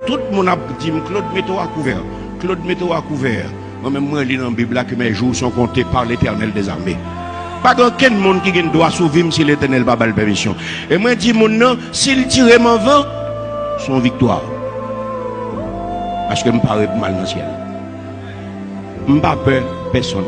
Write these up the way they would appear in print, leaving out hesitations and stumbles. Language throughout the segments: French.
Tout le monde a dit, Claude, mets-toi à couvert. Claude, mets-toi à couvert. Moi-même, moi, je lis dans la Bible que mes jours sont comptés par l'Éternel des armées. Pas aucun monde qui doit sauver si l'Éternel n'a pas la permission. Et moi, je dis, mon nom, s'il tire mon vent, son victoire. Parce que je ne parle pas mal dans le ciel. Je n'ai pas peur personne.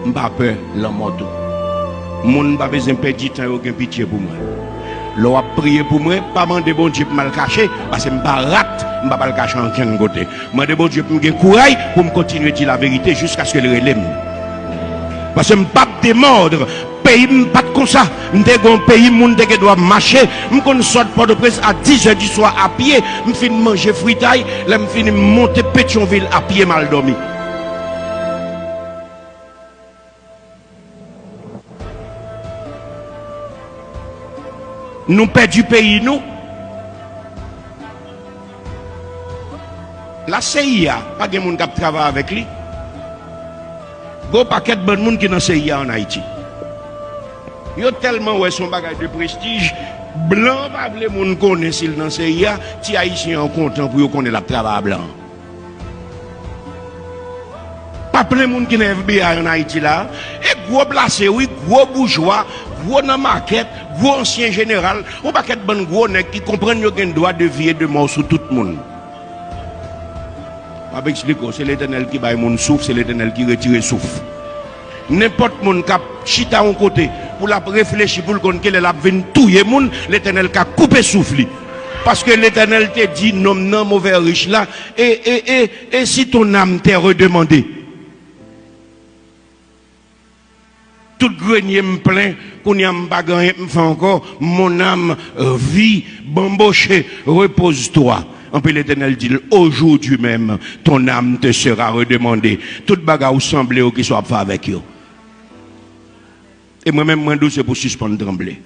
Je n'ai pas peur la mort. Je n'ai pas besoin de perdre du temps et aucun pitié pour moi. L'on a prié pour moi, pas demander bon Dieu pour mal cacher, parce que je ne pas rate, je ne pas le cacher en aucun côté. Je demande bon Dieu pour me courage pour me continuer à dire la vérité jusqu'à ce que le relève. Parce que je ne pas démordre. Pays pas comme ça. Je un pays qui doit marcher. Je sors pas de presse à 10h du soir à pied. Je finis manger fritaille. Je finis monter Pétionville à pied mal dormi. Nous perdons du pays, nous. La CIA, pas de monde qui travaille avec lui. Il y a un paquet de monde qui est dans la CIA en Haïti. Il y a tellement son bagage de prestige. Blanc, pas les gens connaissent dans la CIA. Les Haïtiens sont contents pour connaître le travail blanc. Pas plein de monde qui est FBI en Haïti là. Et gros placé, oui, gros bourgeois, gros dans maquette, gros ancien général. Un paquet de gens gros qui comprennent qu'il y a un droit de vie et de mort sur tout le monde. Je vais expliquer, c'est l'Éternel qui bat mon souffle, c'est l'Éternel qui retire le souffle. N'importe qui qui chita à un côté pour la réfléchir, pour le connaître, elle a venu touiller moun, l'Éternel qui a coupé le souffle. Parce que l'Éternel te dit, non, non, mauvais riche là, et si ton âme t'est redemandée, tout grenier me plaint, qu'on y a pas gagné, me fait encore, mon âme vit, bamboché, repose-toi. En plus, l'Éternel dit, aujourd'hui même, ton âme te sera redemandée. Toute bagarre semblait qui soit fait avec eux. Et moi-même, moi, c'est pour suspendre trembler.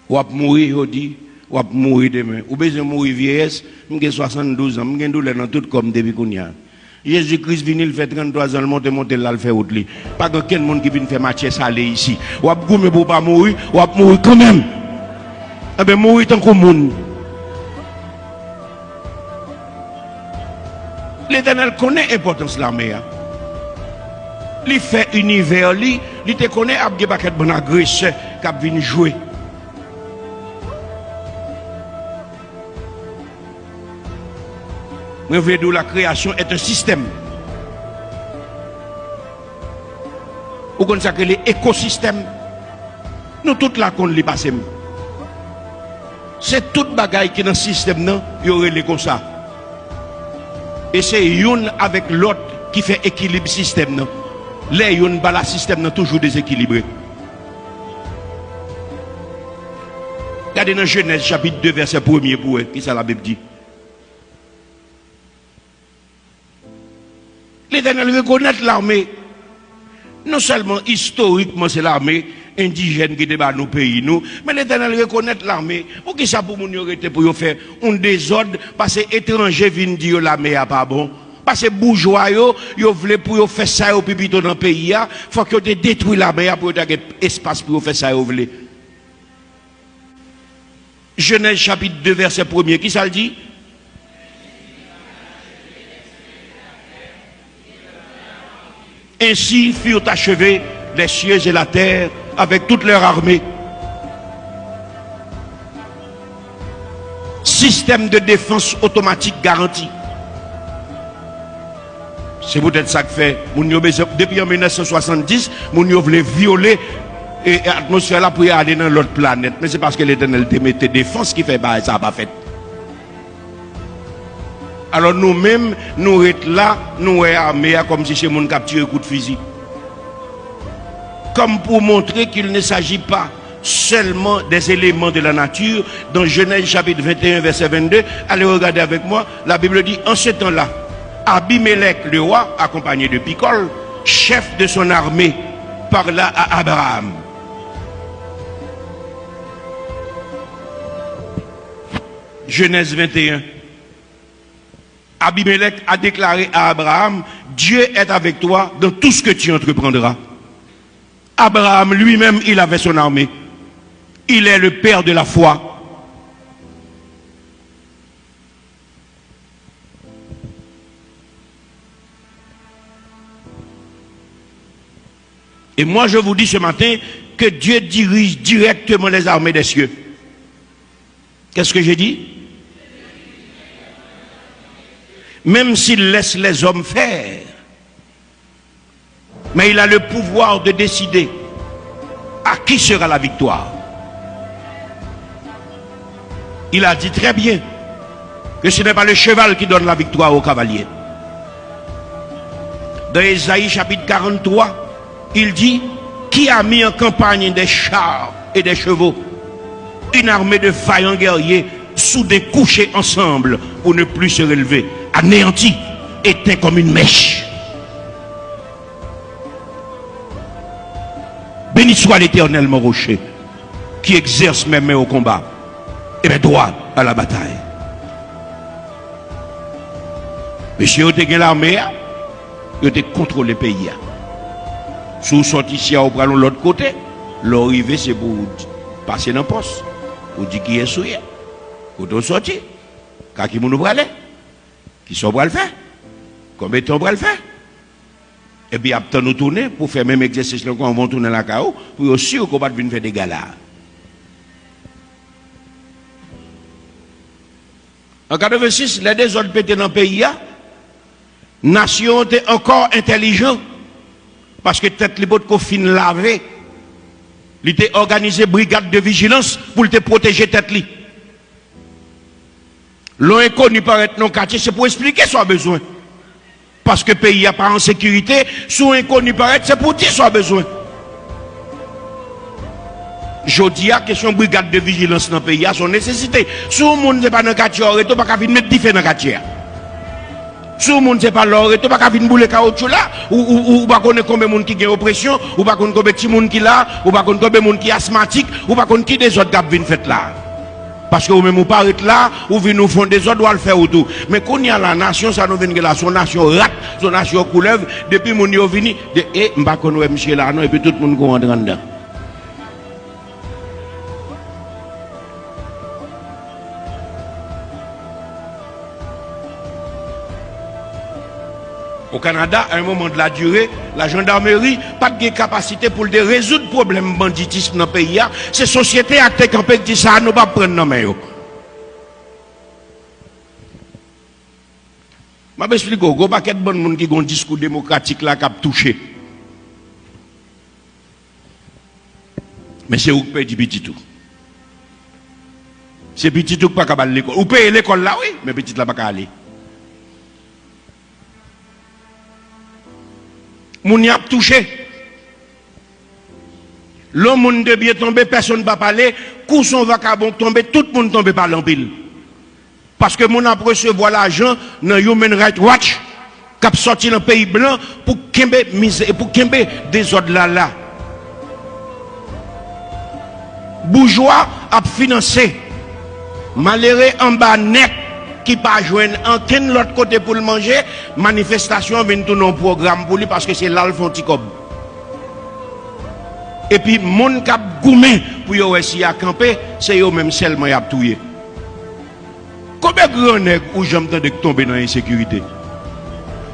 Ou à mourir, on dit, ou à mourir demain. Ou besoin de mourir vieillesse, j'ai 72 ans, j'ai douleur dans tout comme depuis qu'on y a. Jésus-Christ vient, il fait 33 ans, il monte là, il fait autre. Pas aucun monde qui vient faire match salé ici. Ou à mourir pour pas mourir, ou à mourir quand même. Eh bien, mourir tant que monde. L'Éternel connaît l'importance de l'armée. Il fait univers, il te connaît, il y a des bon agresseurs qui viennent jouer. Je veux dire, la création est un système. Ou comme ça que l'écosystème, nous tous là qu'on les passe. C'est toute bagaille qui est dans le système, il y aurait les comme ça. Et c'est une avec l'autre qui fait équilibre système. Les une bala système toujours déséquilibré. Regardez dans Genèse chapitre 2 verset 1er pour qui ça la Bible dit. L'Éternel reconnaît l'armée. Non seulement historiquement c'est l'armée indigène qui débat nos pays, nous, mais l'Éternel reconnaît l'armée. Pour qui ça pour nous arrêter pour faire un désordre, parce que étrangers viennent dire l'armée n'est pas bon. Parce que bourgeois, ils veulent pour faire ça au plus dans le pays, il faut que vous détruisez l'armée pour avoir espace pour faire ça au voulez. Genèse chapitre 2 verset 1er, qui ça le dit? Ainsi furent achevés les cieux et la terre avec toute leur armée. Système de défense automatique garanti. C'est peut-être ça que fait. Depuis en 1970, nous voulons violer l'atmosphère là pour aller dans l'autre planète. Mais c'est parce que l'Éternel te mettait défense qui fait ça n'a pas fait. Alors nous-mêmes, nous sommes là, nous sommes armés comme si c'est mon capture un coup de fusil. Comme pour montrer qu'il ne s'agit pas seulement des éléments de la nature. Dans Genèse chapitre 21, verset 22, allez regarder avec moi, la Bible dit, en ce temps-là, Abimelech le roi, accompagné de Picol, chef de son armée, parla à Abraham. Genèse 21. Abimelech a déclaré à Abraham, Dieu est avec toi dans tout ce que tu entreprendras. Abraham lui-même, il avait son armée. Il est le père de la foi. Et moi je vous dis ce matin que Dieu dirige directement les armées des cieux. Qu'est-ce que j'ai dit? Même s'il laisse les hommes faire, mais il a le pouvoir de décider à qui sera la victoire. Il a dit très bien que ce n'est pas le cheval qui donne la victoire au cavalier. Dans Ésaïe chapitre 43, il dit: qui a mis en campagne des chars et des chevaux, une armée de vaillants guerriers soudés couchés ensemble pour ne plus se relever, anéantis, éteints comme une mèche. Béni soit l'Éternel, mon rocher, qui exerce mes mains au combat et mes doigts à la bataille. Monsieur, vous avez l'armée, vous avez contrôlé le pays. Si vous sortez ici, vous prenez l'autre côté, l'arrivée c'est pour passer dans le poste. Vous dites qui est souillé. Vous avez sorti. Quand qui vous aller? Qui sont pour le faire? Combien de temps pour le faire? Et puis après nous tourner pour faire même exercice quand on va tourner la CAO pour aussi qu'on va venir faire des galas. En 86, les deux autres pétés dans le pays, nation était encore intelligent parce que tête les bottes qu'on fin laver, il était organisé brigade de vigilance pour te protéger tête li. L'on inconnu paraître non quartier, c'est pour expliquer son besoin. Parce que le pays n'est pas en sécurité, sous inconnu paraître, c'est pour dire son besoin. Je dis à question brigade de vigilance dans le pays, à son nécessité. Si le monde n'est pas dans le quartier, il ne peut pas venir mettre différents dans le quartier. Si le monde n'est pas là, il ne peut pas venir bouler caoutchouc là, ou pas connaître combien de monde qui a oppression, ou pas connaître combien de monde qui là, ou pas connaître combien de monde qui est asthmatique, ou pas connaître qui des autres qui viennent faire là. Parce que vous même vous parlez là, ou venez nous font des autres, ou le faire autour. Mais quand il y a la nation, ça nous vient là, son nation rate, son nation couleuvre, depuis mon yo vini, et m'pa connaître monsieur là, non, et puis tout le monde rentre dedans. Au Canada, à un moment de la durée, la gendarmerie pas de capacité pour résoudre le problème banditisme dans le pays. C'est la société qui a dit ça, nous ne pas prendre dans main. Je vais expliquer, il y a pas de gens qui ont un discours démocratique là qui a touché. Mais c'est où que paye du petit tout. C'est petit tout qui pas aller l'école. Ou paye l'école là, oui, mais petit là pas aller. Moun y a touché. Le monde de bien tomber, personne ne va parler. Coup son vacabon tomber, tout le monde tombe par l'empile. Parce que moun a recevoir l'argent dans Human Rights Watch, qui a sorti dans le pays blanc pour kembe des ordres là. Bourgeois a financé. Malheureux en bas net. Qui pas joindre en ken l'autre côté pour le manger, manifestation vient tout non programme pour lui parce que c'est là le font ticob. Et puis mon cap goumé pour yo essayer à camper, c'est yo même seulement y a touyer. Combien grand nèg ou j'aime de tomber dans l'insécurité.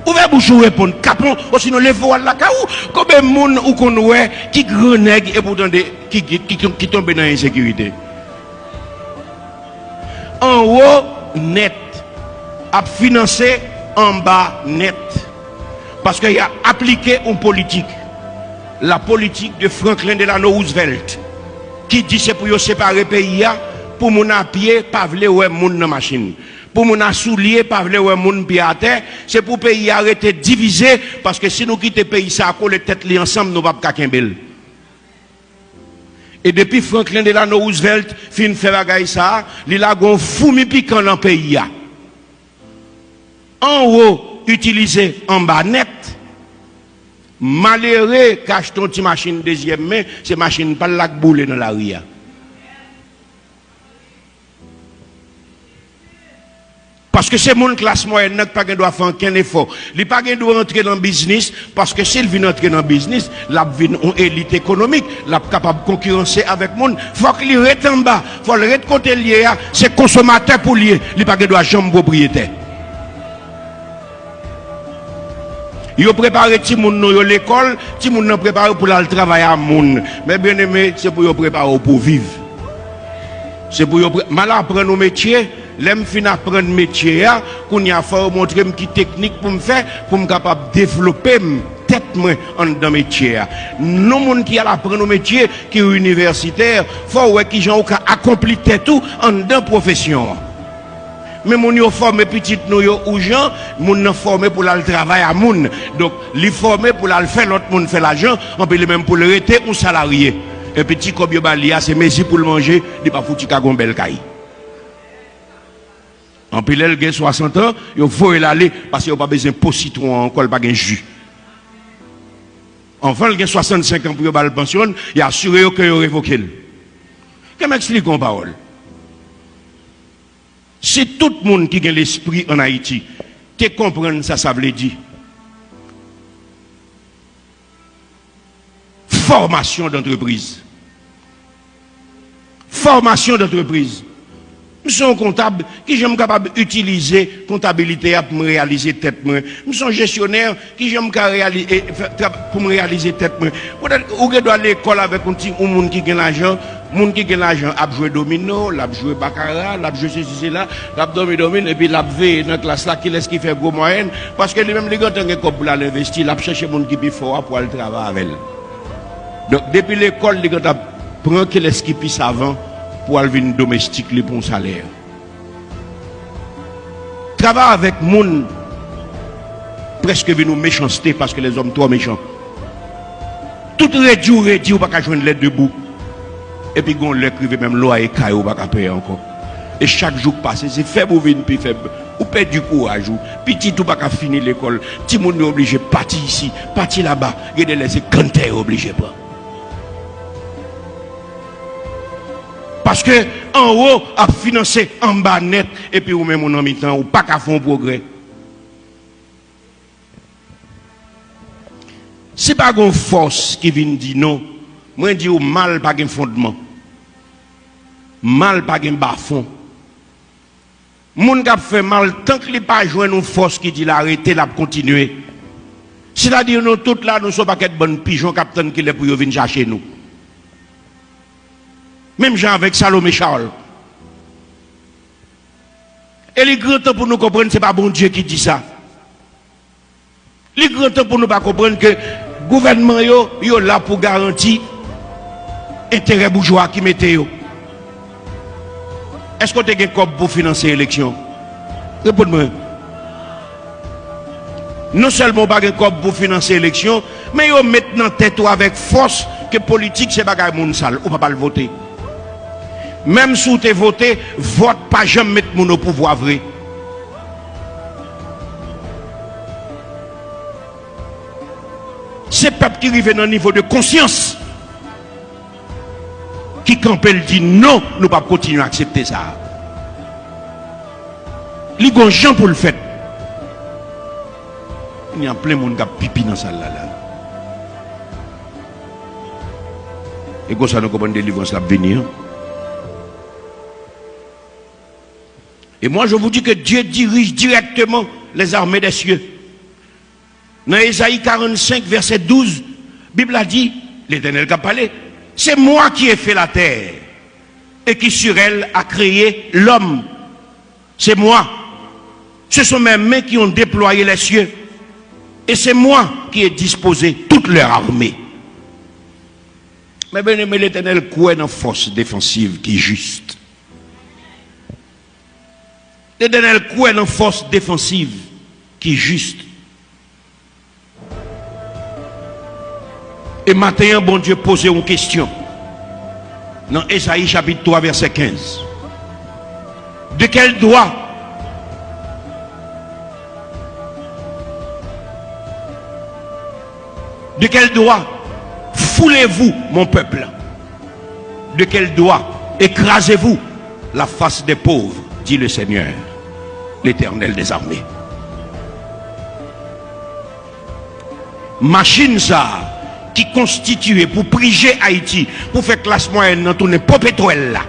Ouvrez bouche ou répondre capon ou sinon les voile la kaou. Combien moun ou qu'on ouais qui grand nèg et pourtant qui tombe dans l'insécurité. En haut net a financé en bas net parce qu'il a appliqué une politique, la politique de Franklin Delano Roosevelt qui dit c'est pour séparer le pays pour mon à pied pas vle ouais moun dans machine, pour mon à soulier pas vle ouais moun pied à terre, c'est pour pays arrêter diviser parce que si nous quitter pays ça à coller tête li ensemble nous pas kakembel. Et depuis Franklin Delano Roosevelt fin fait bagaille ça, il a gon fourmi piquant dans le pays. En haut, utilisé en bas net. Malheureux, cache ton petit machine deuxième main, c'est machine pas la boule dans la rue. Parce que c'est mon classe moyenne qui pas doit faire aucun effort. Il pas doit entrer dans le business parce que s'il vient entrer dans le business, la vient en élite économique, la capable de concurrencer avec monde. Faut qu'il reste en bas, faut le reste côté lié, c'est consommateur pour lier, il pas doit jamais propriétaire. Yo préparé ti moun nou yo l'école, ti moun nan préparé pour aller travailler à moun. Mais bien aimé, c'est pour yo préparer pour vivre. C'est pour yo mal apprendre nos métiers, l'aime fin apprendre métier là, qu'on y a fait montrer qui technique pour me faire pour me capable développer tête moi en dans métier. Non monde qui a apprendre nos métiers qui est universitaire, faut ouais qui gens accompli tout en dans profession. Mais mon yo formé petit nous yo ou gens moun nan formé pour aller travailler à moun. Donc li formé pour aller faire l'autre monde fait l'argent, on peut même pour le rester ou salarié. Un petit comme yo balia c'est messi pour le manger, il pas foutu ka gon bel caille. En pile el gen 60 ans, yo faut aller parce qu'il pas besoin pot citron encore pas gen jus. Enfin il gen 65 ans pour yo ba le pension, il assuré que yo révoqué. Qu'est-ce m'explique en parole? Si tout le monde qui a l'esprit en Haïti, te comprendre ça, ça veut dire formation d'entreprise. Formation d'entreprise. Nous sommes comptables qui sommes capables d'utiliser comptabilité pour me réaliser tête moi. Nous sommes gestionnaires qui sommes capables pour me réaliser tête moi. Ou que doit l'école avec un petit monde qui gagne l'argent, monde qui gagne l'argent a joué domino, l'a joué baccarat, l'a joué ceci là, l'a domine et puis l'a veillé dans la classe là qui laisse qui fait gros moyenne parce que lui même les gars tant que pour l'investir, l'a chercher monde qui plus fort pour aller travailler avec elle. Donc depuis l'école les gars prend que laisse qui plus avant pour aller venir domestique les bons salaires. Travailler avec moun presque venu méchanceté parce que les hommes trop méchants. Tout réduit ou pas qu'à joindre l'aide debout. Et puis on l'écrivait même loi et caillou ou pas qu'à payer encore. Et chaque jour passé, c'est faible ou vine plus faible. Ou perd du courage ou petit ou pas qu'à finir l'école. Ti moun est obligé de partir ici, partir là-bas, et de laisser canter obligé pas. Parce que en haut a financé en bas net et puis ou même en mi-temps ou pas qu'à faire un progrès. C'est pas une force qui vient dire non. Moi je dis mal pas un fondement. Mal pas un bas-fond. Moun qui fait mal tant qu'il pas joindre une force qui dit l'arrêter la continuer. C'est-à-dire nous toutes là nous sommes pas qu'être bonnes pigeons capitaine qui les pour venir chercher nous. Même gens avec Salomé Charles. Et les grands temps pour nous comprendre, ce n'est pas bon Dieu qui dit ça. Les grands temps pour nous pas comprendre que le gouvernement est là pour garantir l'intérêt bourgeois qui mettait. Est-ce que tu as un cop pour financer l'élection? Réponds-moi. Non seulement pas un cop pour financer l'élection, mais ils mettent dans tête avec force que politique c'est bagaille moun sale, ou pas le voter. Même si tu voté, vote pas jamais mettre mon au pouvoir vrai. C'est le peuple qui arrive dans un niveau de conscience qui campe et dit non, nous ne pouvons pas continuer à accepter ça. Il y a des gens pour le faire. Il y a plein de monde qui a pipi dans ça là. Et comme ça, nous comprenons des livres qui vont venir. Et moi, je vous dis que Dieu dirige directement les armées des cieux. Dans Ésaïe 45, verset 12, la Bible a dit, l'Éternel qui a parlé, c'est moi qui ai fait la terre et qui sur elle a créé l'homme. C'est moi. Ce sont mes mains qui ont déployé les cieux. Et c'est moi qui ai disposé toute leur armée. Mais bien aimé, l'Éternel croit dans force défensive qui est juste. L'Éternel croit dans force défensive qui est juste. Et maintenant, bon Dieu pose une question. Dans Ésaïe chapitre 3, verset 15. De quel droit foulez-vous mon peuple? De quel droit écrasez-vous la face des pauvres, dit le Seigneur, l'Éternel des armées. Machine ça qui constituait pour priger Haïti, pour faire classe moyenne dans tout n'importe pétrole là.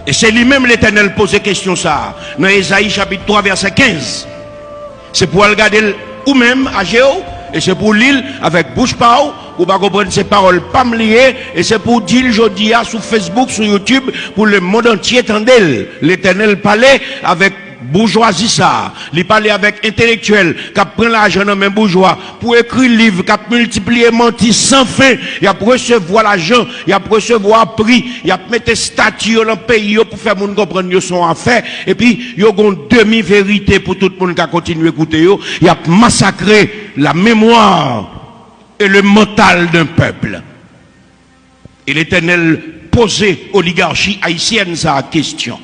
Et c'est lui-même l'Éternel pose question ça dans Ésaïe chapitre 3 verset 15. C'est pour regarder ou même à Géo, et c'est pour l'île avec bouche pao, ou pas comprendre ces paroles pas me liées, et c'est pour dire aujourd'hui sur Facebook, sur YouTube, pour le monde entier, tendel, l'Éternel parlait avec bourgeoisie ça, il parlait avec intellectuel, qui prend l'argent dans même bourgeois, pour écrire livre, qui multiplier menti sans fin, il a recevoir l'argent, il a recevoir prix, il a mettre statut dans le pays pour faire moun comprendre yo son affaire, et puis il y a une demi-vérité pour tout le monde qui a continué à écouter yo, il a massacré la mémoire et le mental d'un peuple. Et l'Éternel posait oligarchie haïtienne sa question.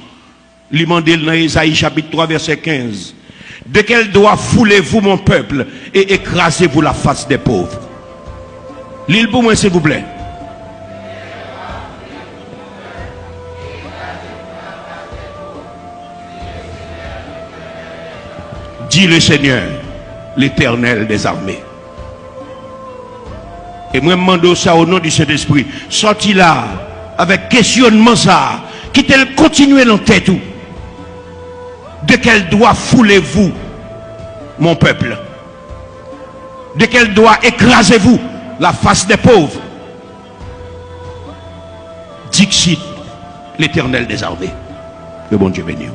Il m'a dit dans Isaïe chapitre 3 verset 15. De quel doigt foulez-vous mon peuple et écrasez-vous la face des pauvres? L'île pour moi s'il vous plaît. Dit le Seigneur, l'Éternel des armées. Et moi, je demande ça au nom du Saint-Esprit. Sorti là, avec questionnement ça, quittez-le, continuez dans tête tout. De quel doigt foulez-vous, mon peuple? De quel doigt écrasez-vous la face des pauvres? Dixit, l'Éternel des armées. Que bon Dieu bénisse.